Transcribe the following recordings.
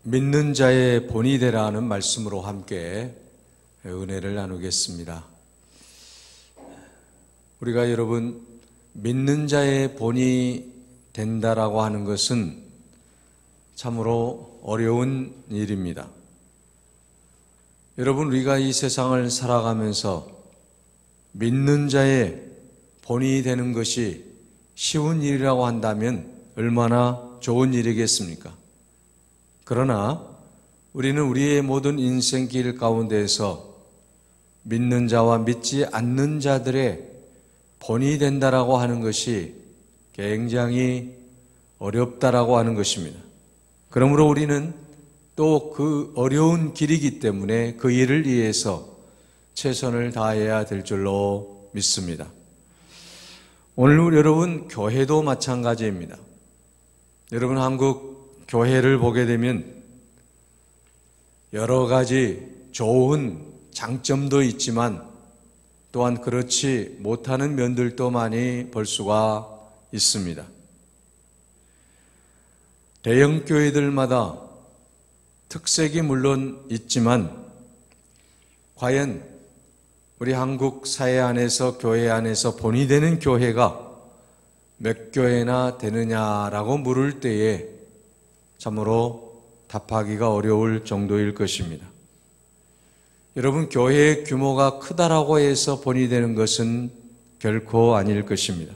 믿는 자의 본이 되라는 말씀으로 함께 은혜를 나누겠습니다. 우리가 여러분 믿는 자의 본이 된다라고 하는 것은 참으로 어려운 일입니다. 여러분, 우리가 이 세상을 살아가면서 믿는 자의 본이 되는 것이 쉬운 일이라고 한다면 얼마나 좋은 일이겠습니까? 그러나 우리는 우리의 모든 인생길 가운데에서 믿는 자와 믿지 않는 자들의 본이 된다라고 하는 것이 굉장히 어렵다라고 하는 것입니다. 그러므로 우리는 또 그 어려운 길이기 때문에 그 일을 위해서 최선을 다해야 될 줄로 믿습니다. 오늘 여러분 교회도 마찬가지입니다. 여러분 한국 교회를 보게 되면 여러 가지 좋은 장점도 있지만 또한 그렇지 못하는 면들도 많이 볼 수가 있습니다. 대형 교회들마다 특색이 물론 있지만 과연 우리 한국 사회 안에서 교회 안에서 본이 되는 교회가 몇 교회나 되느냐라고 물을 때에 참으로 답하기가 어려울 정도일 것입니다. 여러분, 교회의 규모가 크다라고 해서 본이 되는 것은 결코 아닐 것입니다.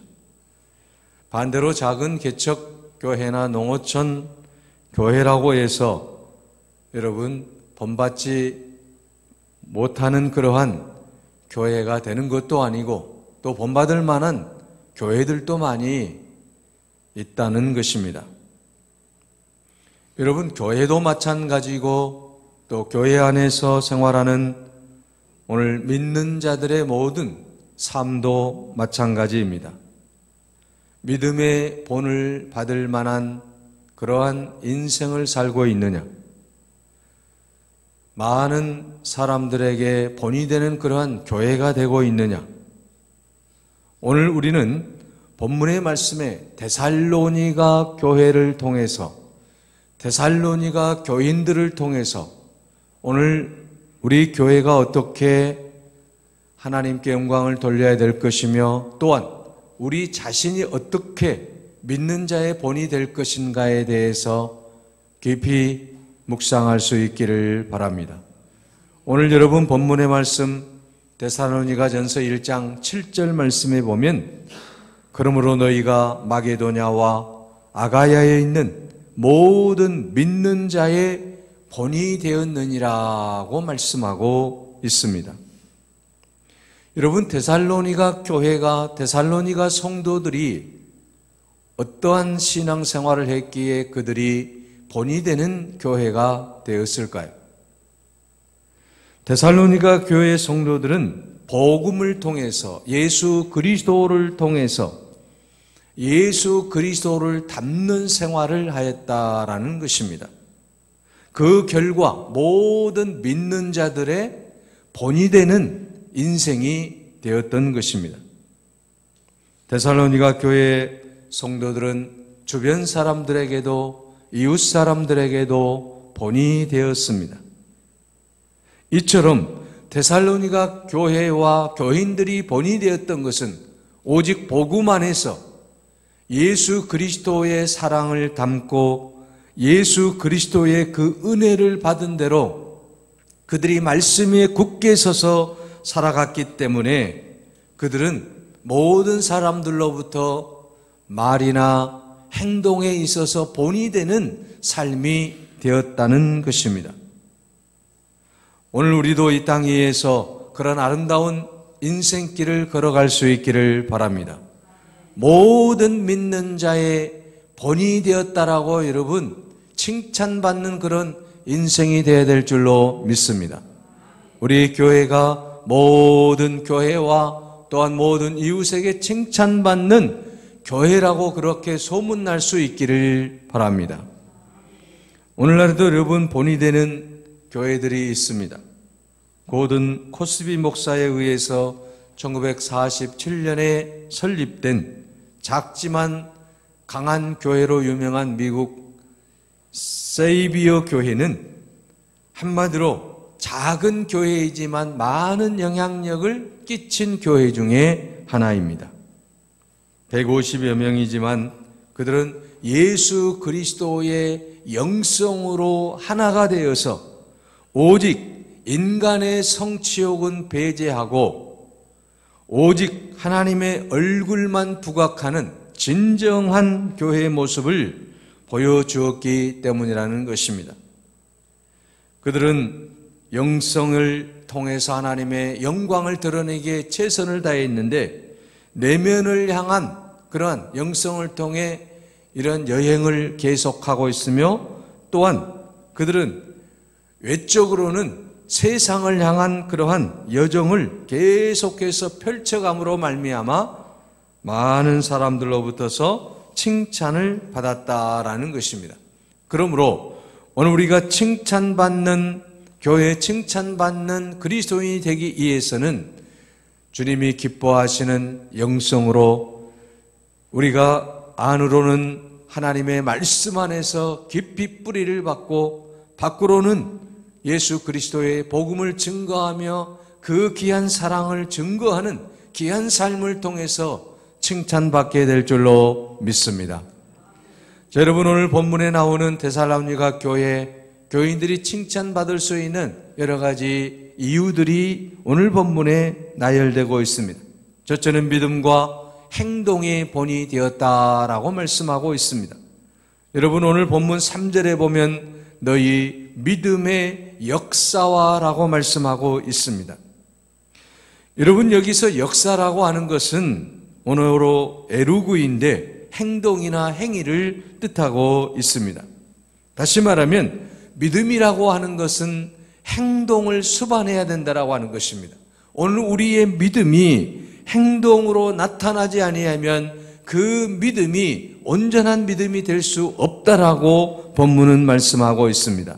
반대로 작은 개척교회나 농어촌 교회라고 해서 여러분 본받지 못하는 그러한 교회가 되는 것도 아니고 또 본받을 만한 교회들도 많이 있다는 것입니다. 여러분, 교회도 마찬가지고 또 교회 안에서 생활하는 오늘 믿는 자들의 모든 삶도 마찬가지입니다. 믿음의 본을 받을 만한 그러한 인생을 살고 있느냐? 많은 사람들에게 본이 되는 그러한 교회가 되고 있느냐? 오늘 우리는 본문의 말씀에 데살로니가 교회를 통해서 데살로니가 교인들을 통해서 오늘 우리 교회가 어떻게 하나님께 영광을 돌려야 될 것이며 또한 우리 자신이 어떻게 믿는 자의 본이 될 것인가에 대해서 깊이 묵상할 수 있기를 바랍니다. 오늘 여러분 본문의 말씀 데살로니가전서 1장 7절 말씀에 보면 그러므로 너희가 마게도냐와 아가야에 있는 모든 믿는 자의 본이 되었느니라고 말씀하고 있습니다. 여러분, 데살로니가 교회가 데살로니가 성도들이 어떠한 신앙생활을 했기에 그들이 본이 되는 교회가 되었을까요? 데살로니가 교회 성도들은 복음을 통해서 예수 그리스도를 통해서 예수 그리스도를 닮는 생활을 하였다라는 것입니다. 그 결과 모든 믿는 자들의 본이 되는 인생이 되었던 것입니다. 데살로니가 교회 성도들은 주변 사람들에게도 이웃 사람들에게도 본이 되었습니다. 이처럼 데살로니가 교회와 교인들이 본이 되었던 것은 오직 복음 안에서 예수 그리스도의 사랑을 담고 예수 그리스도의 그 은혜를 받은 대로 그들이 말씀에 굳게 서서 살아갔기 때문에 그들은 모든 사람들로부터 말이나 행동에 있어서 본이 되는 삶이 되었다는 것입니다. 오늘 우리도 이 땅 위에서 그런 아름다운 인생길을 걸어갈 수 있기를 바랍니다. 모든 믿는 자의 본이 되었다라고 여러분 칭찬받는 그런 인생이 되어야 될 줄로 믿습니다. 우리 교회가 모든 교회와 또한 모든 이웃에게 칭찬받는 교회라고 그렇게 소문날 수 있기를 바랍니다. 오늘날에도 여러분 본이 되는 교회들이 있습니다. 고든 코스비 목사에 의해서 1947년에 설립된 작지만 강한 교회로 유명한 미국 세이비어 교회는 한마디로 작은 교회이지만 많은 영향력을 끼친 교회 중에 하나입니다. 150여 명이지만 그들은 예수 그리스도의 영성으로 하나가 되어서 오직 인간의 성취욕은 배제하고 오직 하나님의 얼굴만 부각하는 진정한 교회의 모습을 보여주었기 때문이라는 것입니다. 그들은 영성을 통해서 하나님의 영광을 드러내기에 최선을 다했는데 내면을 향한 그러한 영성을 통해 이런 여행을 계속하고 있으며 또한 그들은 외적으로는 세상을 향한 그러한 여정을 계속해서 펼쳐감으로 말미암아 많은 사람들로부터서 칭찬을 받았다라는 것입니다. 그러므로 오늘 우리가 칭찬받는 교회, 칭찬받는 그리스도인이 되기 위해서는 주님이 기뻐하시는 영성으로 우리가 안으로는 하나님의 말씀 안에서 깊이 뿌리를 받고 밖으로는 예수 그리스도의 복음을 증거하며 그 귀한 사랑을 증거하는 귀한 삶을 통해서 칭찬받게 될 줄로 믿습니다. 자, 여러분, 오늘 본문에 나오는 데살로니가 교회 교인들이 칭찬받을 수 있는 여러 가지 이유들이 오늘 본문에 나열되고 있습니다. 첫째는 믿음과 행동의 본이 되었다라고 말씀하고 있습니다. 여러분, 오늘 본문 3절에 보면 너희 믿음의 역사와라고 말씀하고 있습니다. 여러분, 여기서 역사라고 하는 것은 원어로 에루구인데 행동이나 행위를 뜻하고 있습니다. 다시 말하면 믿음이라고 하는 것은 행동을 수반해야 된다라고 하는 것입니다. 오늘 우리의 믿음이 행동으로 나타나지 아니하면 그 믿음이 온전한 믿음이 될 수 없다라고 본문은 말씀하고 있습니다.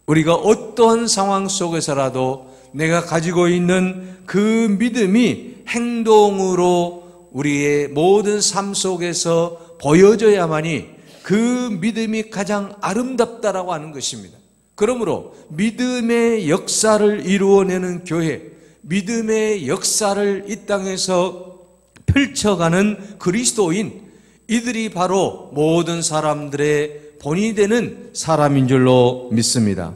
우리가 어떠한 상황 속에서라도 내가 가지고 있는 그 믿음이 행동으로 우리의 모든 삶 속에서 보여져야만이 그 믿음이 가장 아름답다라고 하는 것입니다. 그러므로 믿음의 역사를 이루어내는 교회, 믿음의 역사를 이 땅에서 펼쳐가는 그리스도인, 이들이 바로 모든 사람들의 본이 되는 사람인 줄로 믿습니다.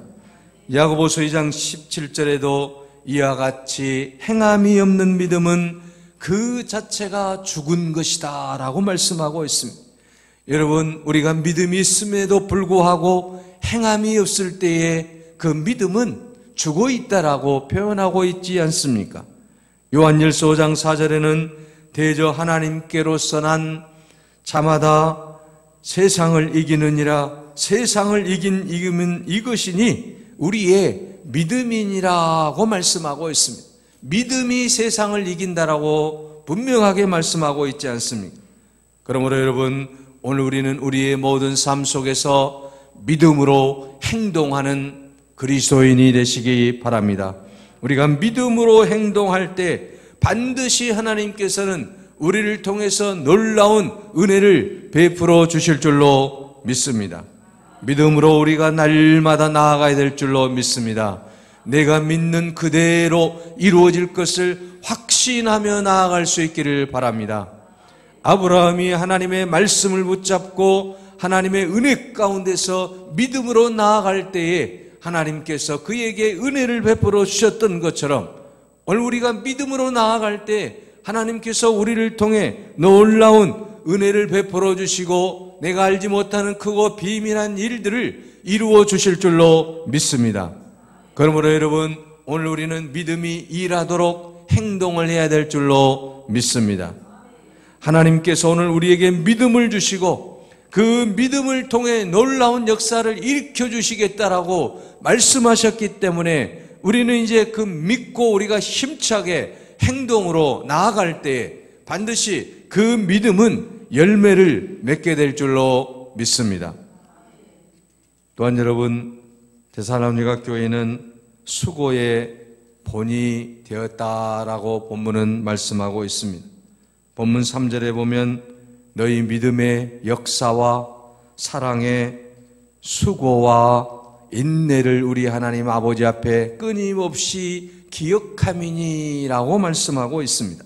야고보서 2장 17절에도 이와 같이 행함이 없는 믿음은 그 자체가 죽은 것이다 라고 말씀하고 있습니다. 여러분, 우리가 믿음이 있음에도 불구하고 행함이 없을 때에 그 믿음은 죽어 있다라고 표현하고 있지 않습니까? 요한일서 5장 4절에는 대저 하나님께로서 난 자마다 세상을 이기느니라, 세상을 이기면 이것이니 우리의 믿음이니라고 말씀하고 있습니다. 믿음이 세상을 이긴다라고 분명하게 말씀하고 있지 않습니까? 그러므로 여러분, 오늘 우리는 우리의 모든 삶 속에서 믿음으로 행동하는 그리스도인이 되시기 바랍니다. 우리가 믿음으로 행동할 때 반드시 하나님께서는 우리를 통해서 놀라운 은혜를 베풀어 주실 줄로 믿습니다. 믿음으로 우리가 날마다 나아가야 될 줄로 믿습니다. 내가 믿는 그대로 이루어질 것을 확신하며 나아갈 수 있기를 바랍니다. 아브라함이 하나님의 말씀을 붙잡고 하나님의 은혜 가운데서 믿음으로 나아갈 때에 하나님께서 그에게 은혜를 베풀어 주셨던 것처럼 오늘 우리가 믿음으로 나아갈 때 하나님께서 우리를 통해 놀라운 은혜를 베풀어 주시고 내가 알지 못하는 크고 비밀한 일들을 이루어 주실 줄로 믿습니다. 그러므로 여러분, 오늘 우리는 믿음이 일하도록 행동을 해야 될 줄로 믿습니다. 하나님께서 오늘 우리에게 믿음을 주시고 그 믿음을 통해 놀라운 역사를 일으켜 주시겠다라고 말씀하셨기 때문에 우리는 이제 그 믿고 우리가 힘차게 행동으로 나아갈 때 반드시 그 믿음은 열매를 맺게 될 줄로 믿습니다. 또한 여러분, 데살로니가 교회는 수고의 본이 되었다라고 본문은 말씀하고 있습니다. 본문 3절에 보면 너희 믿음의 역사와 사랑의 수고와 인내를 우리 하나님 아버지 앞에 끊임없이 기억함이니라고 말씀하고 있습니다.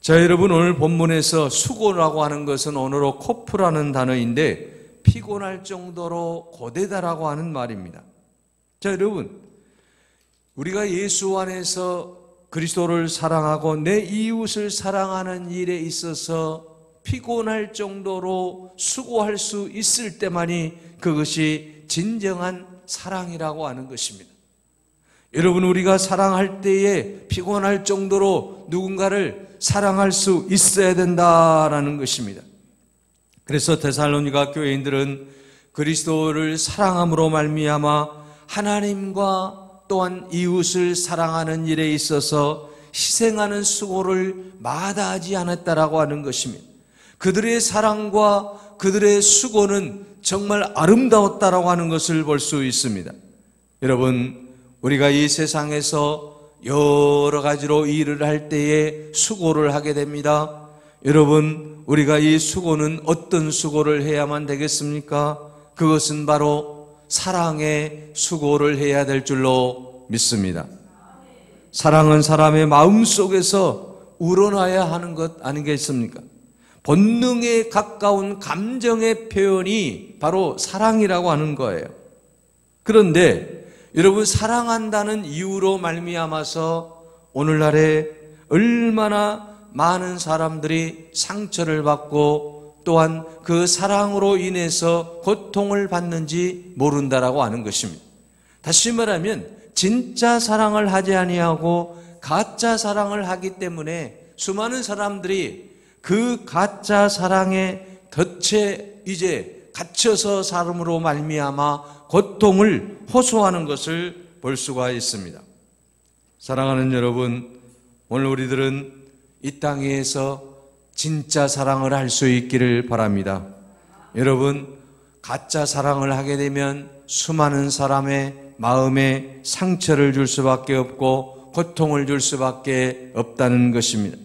자, 여러분, 오늘 본문에서 수고라고 하는 것은 언어로 코프라는 단어인데 피곤할 정도로 고되다라고 하는 말입니다. 자, 여러분, 우리가 예수 안에서 그리스도를 사랑하고 내 이웃을 사랑하는 일에 있어서 피곤할 정도로 수고할 수 있을 때만이 그것이 진정한 사랑이라고 하는 것입니다. 여러분, 우리가 사랑할 때에 피곤할 정도로 누군가를 사랑할 수 있어야 된다라는 것입니다. 그래서 데살로니가 교회인들은 그리스도를 사랑함으로 말미암아 하나님과 또한 이웃을 사랑하는 일에 있어서 희생하는 수고를 마다하지 않았다라고 하는 것입니다. 그들의 사랑과 그들의 수고는 정말 아름다웠다라고 하는 것을 볼 수 있습니다. 여러분, 우리가 이 세상에서 여러 가지로 일을 할 때에 수고를 하게 됩니다. 여러분, 우리가 이 수고는 어떤 수고를 해야만 되겠습니까? 그것은 바로 사랑의 수고를 해야 될 줄로 믿습니다. 사랑은 사람의 마음속에서 우러나야 하는 것 아니겠습니까? 본능에 가까운 감정의 표현이 바로 사랑이라고 하는 거예요. 그런데 여러분, 사랑한다는 이유로 말미암아서 오늘날에 얼마나 많은 사람들이 상처를 받고 또한 그 사랑으로 인해서 고통을 받는지 모른다라고 하는 것입니다. 다시 말하면 진짜 사랑을 하지 아니하고 가짜 사랑을 하기 때문에 수많은 사람들이 그 가짜 사랑에 덫에 이제 갇혀서 삶으로 말미암아 고통을 호소하는 것을 볼 수가 있습니다. 사랑하는 여러분, 오늘 우리들은 이 땅에서 진짜 사랑을 할 수 있기를 바랍니다. 여러분, 가짜 사랑을 하게 되면 수많은 사람의 마음에 상처를 줄 수밖에 없고 고통을 줄 수밖에 없다는 것입니다.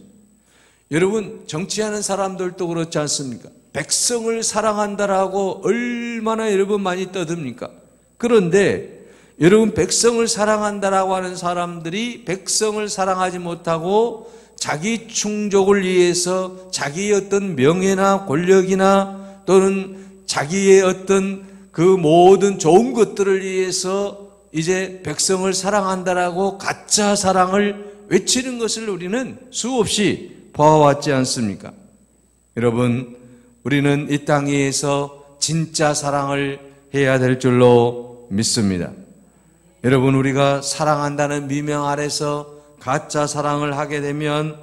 여러분, 정치하는 사람들도 그렇지 않습니까? 백성을 사랑한다라고 얼마나 여러분 많이 떠듭니까? 그런데 여러분, 백성을 사랑한다라고 하는 사람들이 백성을 사랑하지 못하고 자기 충족을 위해서 자기의 어떤 명예나 권력이나 또는 자기의 어떤 그 모든 좋은 것들을 위해서 이제 백성을 사랑한다라고 가짜 사랑을 외치는 것을 우리는 수없이 보아왔지 않습니까? 여러분, 우리는 이 땅 위에서 진짜 사랑을 해야 될 줄로 믿습니다. 여러분, 우리가 사랑한다는 미명 아래서 가짜 사랑을 하게 되면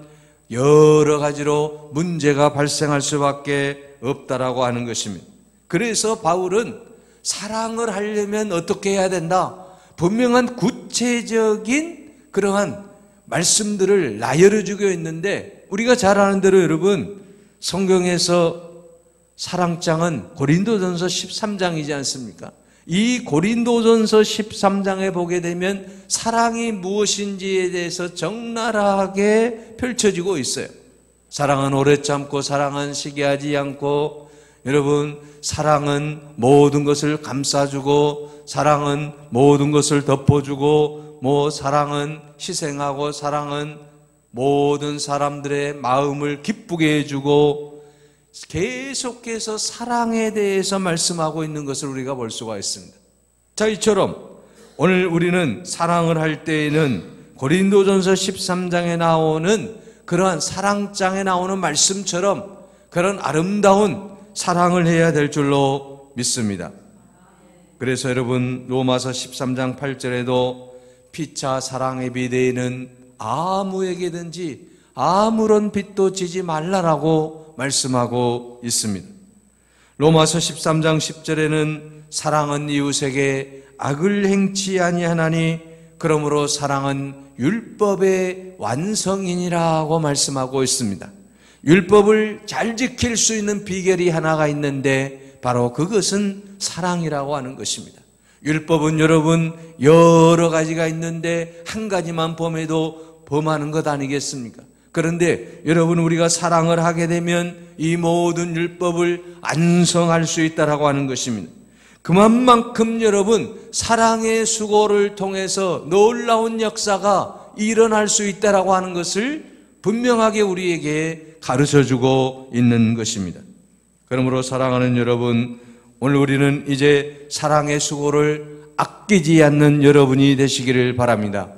여러 가지로 문제가 발생할 수밖에 없다라고 하는 것입니다. 그래서 바울은 사랑을 하려면 어떻게 해야 된다? 분명한 구체적인 그러한 말씀들을 나열해 주고 있는데, 우리가 잘 아는 대로 여러분, 성경에서 사랑장은 고린도전서 13장이지 않습니까? 이 고린도전서 13장에 보게 되면 사랑이 무엇인지에 대해서 적나라하게 펼쳐지고 있어요. 사랑은 오래 참고 사랑은 시기하지 않고, 여러분, 사랑은 모든 것을 감싸주고 사랑은 모든 것을 덮어주고 사랑은 희생하고 사랑은 모든 사람들의 마음을 기쁘게 해주고, 계속해서 사랑에 대해서 말씀하고 있는 것을 우리가 볼 수가 있습니다. 자, 이처럼 오늘 우리는 사랑을 할 때에는 고린도전서 13장에 나오는 그러한 사랑장에 나오는 말씀처럼 그런 아름다운 사랑을 해야 될 줄로 믿습니다. 그래서 여러분, 로마서 13장 8절에도 피차 사랑의 비대에는 아무에게든지 아무런 빚도 지지 말라라고 말씀하고 있습니다. 로마서 13장 10절에는 사랑은 이웃에게 악을 행치 아니하나니 그러므로 사랑은 율법의 완성이니라고 말씀하고 있습니다. 율법을 잘 지킬 수 있는 비결이 하나가 있는데 바로 그것은 사랑이라고 하는 것입니다. 율법은 여러분 여러 가지가 있는데 한 가지만 범해도 범하는 것 아니겠습니까? 그런데 여러분, 우리가 사랑을 하게 되면 이 모든 율법을 완성할 수 있다라고 하는 것입니다. 그만큼 여러분 사랑의 수고를 통해서 놀라운 역사가 일어날 수 있다라고 하는 것을 분명하게 우리에게 가르쳐주고 있는 것입니다. 그러므로 사랑하는 여러분, 오늘 우리는 이제 사랑의 수고를 아끼지 않는 여러분이 되시기를 바랍니다.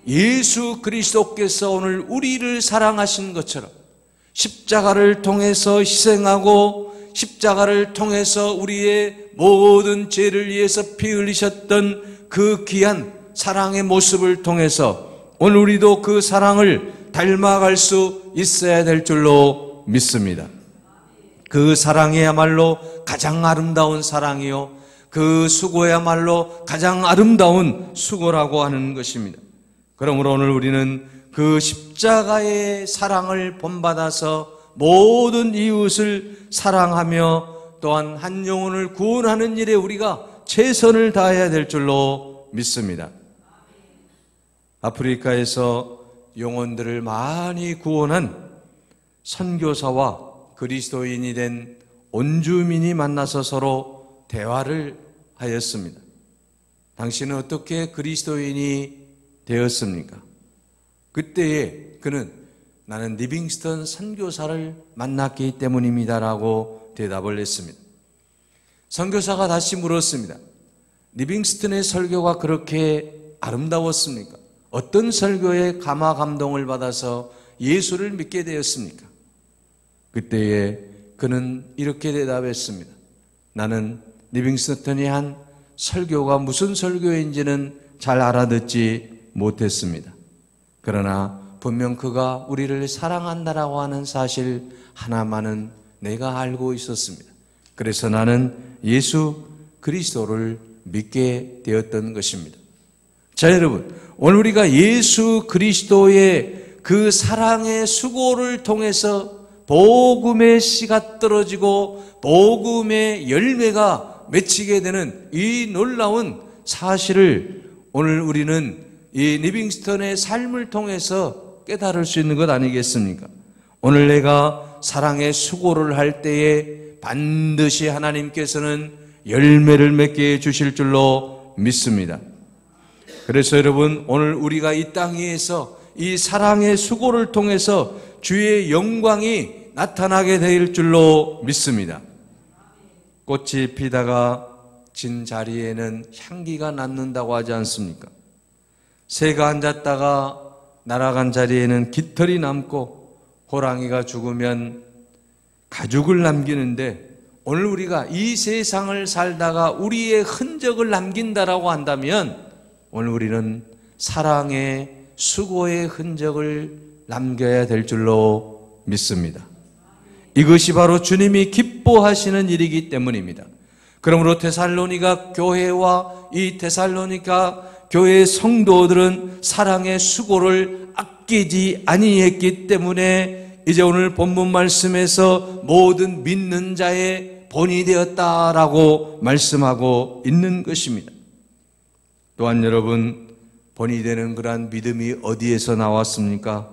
예수 그리스도께서 오늘 우리를 사랑하신 것처럼 십자가를 통해서 희생하고 십자가를 통해서 우리의 모든 죄를 위해서 피 흘리셨던 그 귀한 사랑의 모습을 통해서 오늘 우리도 그 사랑을 닮아갈 수 있어야 될 줄로 믿습니다. 그 사랑이야말로 가장 아름다운 사랑이요, 그 수고야말로 가장 아름다운 수고라고 하는 것입니다. 그러므로 오늘 우리는 그 십자가의 사랑을 본받아서 모든 이웃을 사랑하며 또한 한 영혼을 구원하는 일에 우리가 최선을 다해야 될 줄로 믿습니다. 아프리카에서 영혼들을 많이 구원한 선교사와 그리스도인이 된 온주민이 만나서 서로 대화를 하였습니다. 당신은 어떻게 그리스도인이 되었습니까? 그때에 그는 나는 리빙스턴 선교사를 만났기 때문입니다라고 대답을 했습니다. 선교사가 다시 물었습니다. 리빙스턴의 설교가 그렇게 아름다웠습니까? 어떤 설교에 감화 감동을 받아서 예수를 믿게 되었습니까? 그때에 그는 이렇게 대답했습니다. 나는 리빙스턴이 한 설교가 무슨 설교인지는 잘 알아듣지 못했습니다. 그러나 분명 그가 우리를 사랑한다라고 하는 사실 하나만은 내가 알고 있었습니다. 그래서 나는 예수 그리스도를 믿게 되었던 것입니다. 자, 여러분, 오늘 우리가 예수 그리스도의 그 사랑의 수고를 통해서 복음의 씨가 떨어지고 복음의 열매가 맺히게 되는 이 놀라운 사실을 오늘 우리는 이 리빙스턴의 삶을 통해서 깨달을 수 있는 것 아니겠습니까? 오늘 내가 사랑의 수고를 할 때에 반드시 하나님께서는 열매를 맺게 해 주실 줄로 믿습니다. 그래서 여러분, 오늘 우리가 이 땅 위에서 이 사랑의 수고를 통해서 주의 영광이 나타나게 될 줄로 믿습니다. 꽃이 피다가 진 자리에는 향기가 남는다고 하지 않습니까? 새가 앉았다가 날아간 자리에는 깃털이 남고 호랑이가 죽으면 가죽을 남기는데, 오늘 우리가 이 세상을 살다가 우리의 흔적을 남긴다라고 한다면 오늘 우리는 사랑의 수고의 흔적을 남겨야 될 줄로 믿습니다. 이것이 바로 주님이 기뻐하시는 일이기 때문입니다. 그러므로 데살로니가 교회와 이 데살로니가 교회의 성도들은 사랑의 수고를 아끼지 아니했기 때문에 이제 오늘 본문 말씀에서 모든 믿는 자의 본이 되었다라고 말씀하고 있는 것입니다. 또한 여러분, 본이 되는 그러한 믿음이 어디에서 나왔습니까?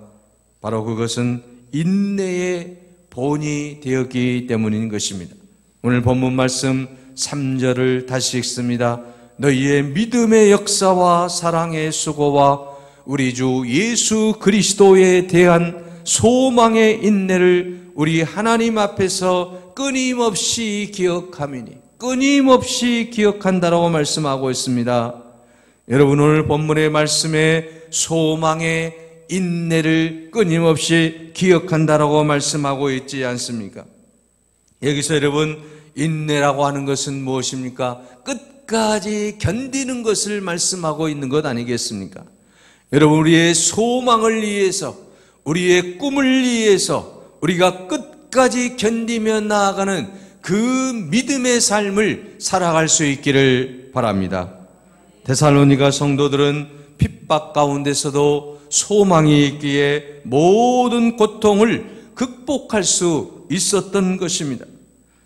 바로 그것은 인내의 본이 되었기 때문인 것입니다. 오늘 본문 말씀 3절을 다시 읽습니다. 너희의 믿음의 역사와 사랑의 수고와 우리 주 예수 그리스도에 대한 소망의 인내를 우리 하나님 앞에서 끊임없이 기억하미니, 끊임없이 기억한다라고 말씀하고 있습니다. 여러분, 오늘 본문의 말씀에 소망의 인내를 끊임없이 기억한다라고 말씀하고 있지 않습니까? 여기서 여러분, 인내라고 하는 것은 무엇입니까? 끝까지 견디는 것을 말씀하고 있는 것 아니겠습니까? 여러분, 우리의 소망을 위해서, 우리의 꿈을 위해서 우리가 끝까지 견디며 나아가는 그 믿음의 삶을 살아갈 수 있기를 바랍니다. 데살로니가 성도들은 핍박 가운데서도 소망이 있기에 모든 고통을 극복할 수 있었던 것입니다.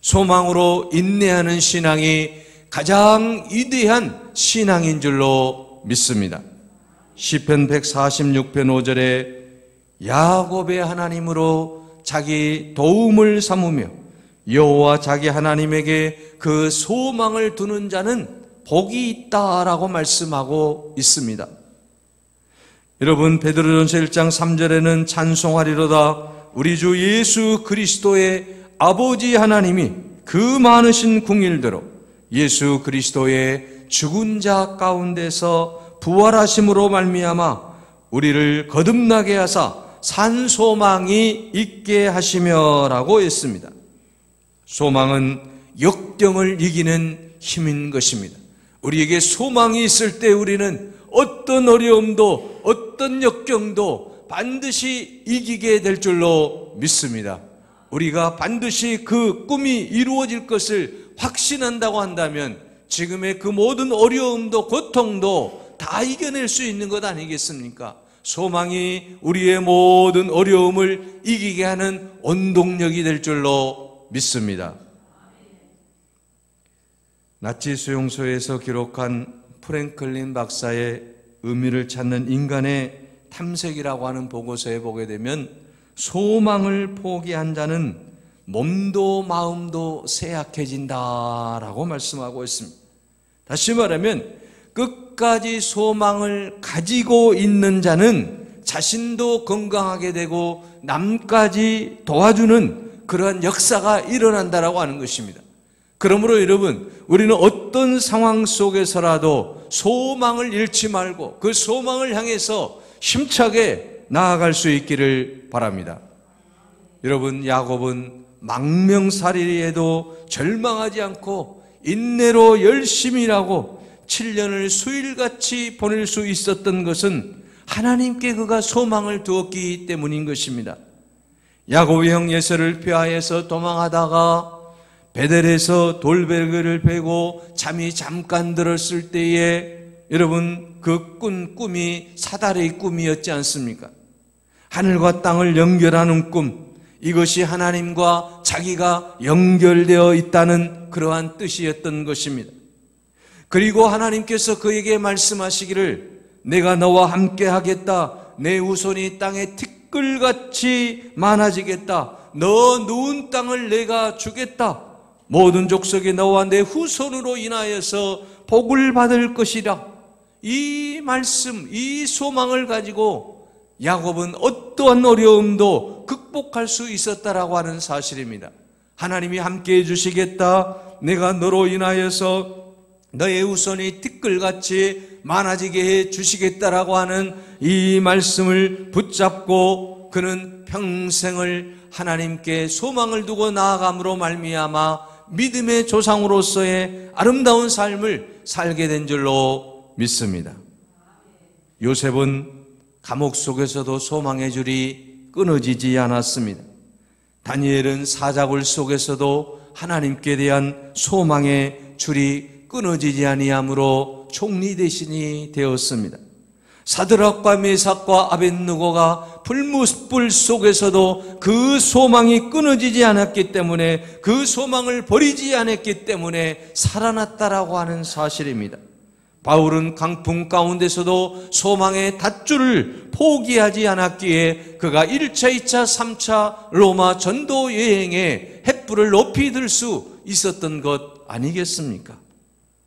소망으로 인내하는 신앙이 가장 위대한 신앙인 줄로 믿습니다. 시편 146편 5절에 야곱의 하나님으로 자기 도움을 삼으며 여호와 자기 하나님에게 그 소망을 두는 자는 복이 있다라고 말씀하고 있습니다. 여러분, 베드로전서 1장 3절에는 찬송하리로다 우리 주 예수 그리스도의 아버지 하나님이 그 많으신 궁일대로 예수 그리스도의 죽은 자 가운데서 부활하심으로 말미암아 우리를 거듭나게 하사 산 소망이 있게 하시며라고 했습니다. 소망은 역경을 이기는 힘인 것입니다. 우리에게 소망이 있을 때 우리는 어떤 어려움도 어떤 역경도 반드시 이기게 될 줄로 믿습니다. 우리가 반드시 그 꿈이 이루어질 것을 확신한다고 한다면 지금의 그 모든 어려움도 고통도 다 이겨낼 수 있는 것 아니겠습니까? 소망이 우리의 모든 어려움을 이기게 하는 원동력이 될 줄로 믿습니다. 나치 수용소에서 기록한 프랭클린 박사의 의미를 찾는 인간의 탐색이라고 하는 보고서에 보게 되면 소망을 포기한 자는 몸도 마음도 쇠약해진다라고 말씀하고 있습니다. 다시 말하면 끝까지 소망을 가지고 있는 자는 자신도 건강하게 되고 남까지 도와주는 그러한 역사가 일어난다라고 하는 것입니다. 그러므로 여러분, 우리는 어떤 상황 속에서라도 소망을 잃지 말고 그 소망을 향해서 힘차게 나아갈 수 있기를 바랍니다. 여러분, 야곱은 망명살이에도 절망하지 않고 인내로 열심히 일하고 7년을 수일같이 보낼 수 있었던 것은 하나님께 그가 소망을 두었기 때문인 것입니다. 야곱의 형 예서를 피하여서 도망하다가 베델에서 돌베개를 베고 잠이 잠깐 들었을 때에 여러분, 그 꿈이 사다리의 꿈이었지 않습니까? 하늘과 땅을 연결하는 꿈, 이것이 하나님과 자기가 연결되어 있다는 그러한 뜻이었던 것입니다. 그리고 하나님께서 그에게 말씀하시기를 내가 너와 함께 하겠다. 내 후손이 땅에 티끌같이 많아지겠다. 너 누운 땅을 내가 주겠다. 모든 족속이 너와 내 후손으로 인하여서 복을 받을 것이라. 이 말씀, 이 소망을 가지고 야곱은 어떠한 어려움도 극복할 수 있었다라고 하는 사실입니다. 하나님이 함께해 주시겠다. 내가 너로 인하여서 너의 후손이 티끌같이 많아지게 해 주시겠다라고 하는 이 말씀을 붙잡고 그는 평생을 하나님께 소망을 두고 나아감으로 말미암아 믿음의 조상으로서의 아름다운 삶을 살게 된 줄로 믿습니다. 요셉은 감옥 속에서도 소망의 줄이 끊어지지 않았습니다. 다니엘은 사자굴 속에서도 하나님께 대한 소망의 줄이 끊어지지 아니함으로 총리 대신이 되었습니다. 사드락과 메삭과 아벳느고가 불무불 속에서도 그 소망이 끊어지지 않았기 때문에 그 소망을 버리지 않았기 때문에 살아났다라고 하는 사실입니다. 바울은 강풍 가운데서도 소망의 닷줄을 포기하지 않았기에 그가 1차, 2차, 3차 로마 전도 여행에 횃불을 높이 들 수 있었던 것 아니겠습니까?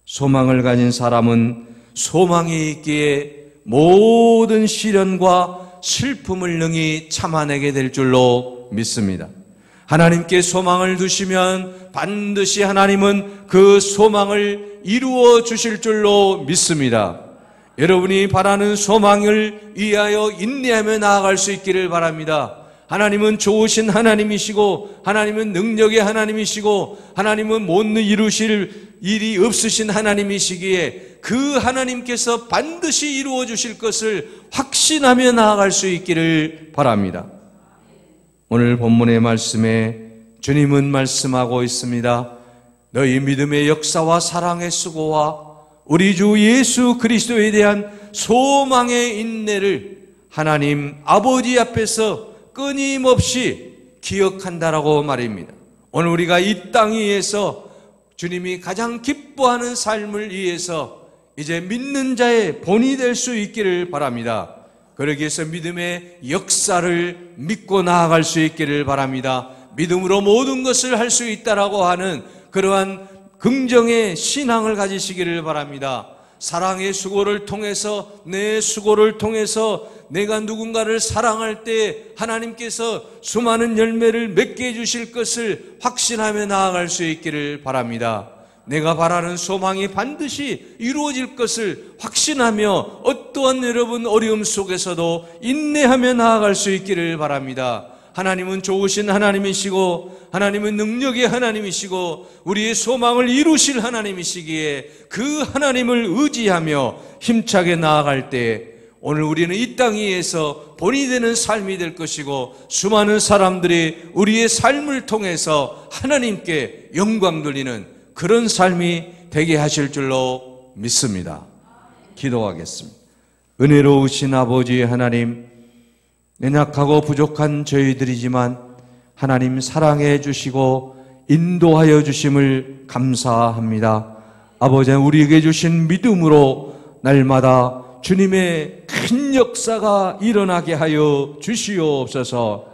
소망을 가진 사람은 소망이 있기에 모든 시련과 슬픔을 능히 참아내게 될 줄로 믿습니다. 하나님께 소망을 두시면 반드시 하나님은 그 소망을 이루어 주실 줄로 믿습니다. 여러분이 바라는 소망을 위하여 인내하며 나아갈 수 있기를 바랍니다. 하나님은 좋으신 하나님이시고 하나님은 능력의 하나님이시고 하나님은 못 이루실 일이 없으신 하나님이시기에 그 하나님께서 반드시 이루어 주실 것을 확신하며 나아갈 수 있기를 바랍니다. 오늘 본문의 말씀에 주님은 말씀하고 있습니다. 너희 믿음의 역사와 사랑의 수고와 우리 주 예수 그리스도에 대한 소망의 인내를 하나님 아버지 앞에서 끊임없이 기억한다라고 말입니다. 오늘 우리가 이 땅 위에서 주님이 가장 기뻐하는 삶을 위해서 이제 믿는 자의 본이 될 수 있기를 바랍니다. 그러기 위해서 믿음의 역사를 믿고 나아갈 수 있기를 바랍니다. 믿음으로 모든 것을 할 수 있다라고 하는 그러한 긍정의 신앙을 가지시기를 바랍니다. 사랑의 수고를 통해서, 내 수고를 통해서 내가 누군가를 사랑할 때 하나님께서 수많은 열매를 맺게 해주실 것을 확신하며 나아갈 수 있기를 바랍니다. 내가 바라는 소망이 반드시 이루어질 것을 확신하며 어떠한 여러분 어려움 속에서도 인내하며 나아갈 수 있기를 바랍니다. 하나님은 좋으신 하나님이시고 하나님은 능력의 하나님이시고 우리의 소망을 이루실 하나님이시기에 그 하나님을 의지하며 힘차게 나아갈 때 오늘 우리는 이 땅 위에서 본이 되는 삶이 될 것이고 수많은 사람들이 우리의 삶을 통해서 하나님께 영광 돌리는 그런 삶이 되게 하실 줄로 믿습니다. 기도하겠습니다. 은혜로우신 아버지 하나님, 연약하고 부족한 저희들이지만 하나님 사랑해 주시고 인도하여 주심을 감사합니다. 아버지, 우리에게 주신 믿음으로 날마다 주님의 큰 역사가 일어나게 하여 주시옵소서.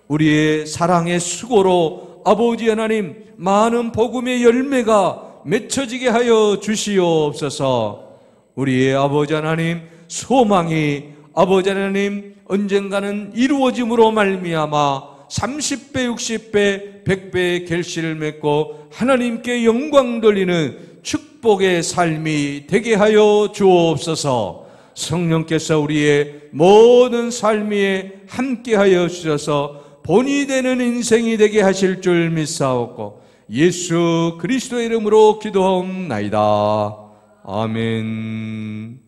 우리의 사랑의 수고로 아버지 하나님 많은 복음의 열매가 맺혀지게 하여 주시옵소서. 우리의 아버지 하나님 소망이 아버지 하나님 언젠가는 이루어짐으로 말미암아 30배, 60배, 100배의 결실을 맺고 하나님께 영광 돌리는 축복의 삶이 되게 하여 주옵소서. 성령께서 우리의 모든 삶 위에 함께하여 주셔서 본이 되는 인생이 되게 하실 줄 믿사옵고 예수 그리스도의 이름으로 기도하옵나이다. 아멘.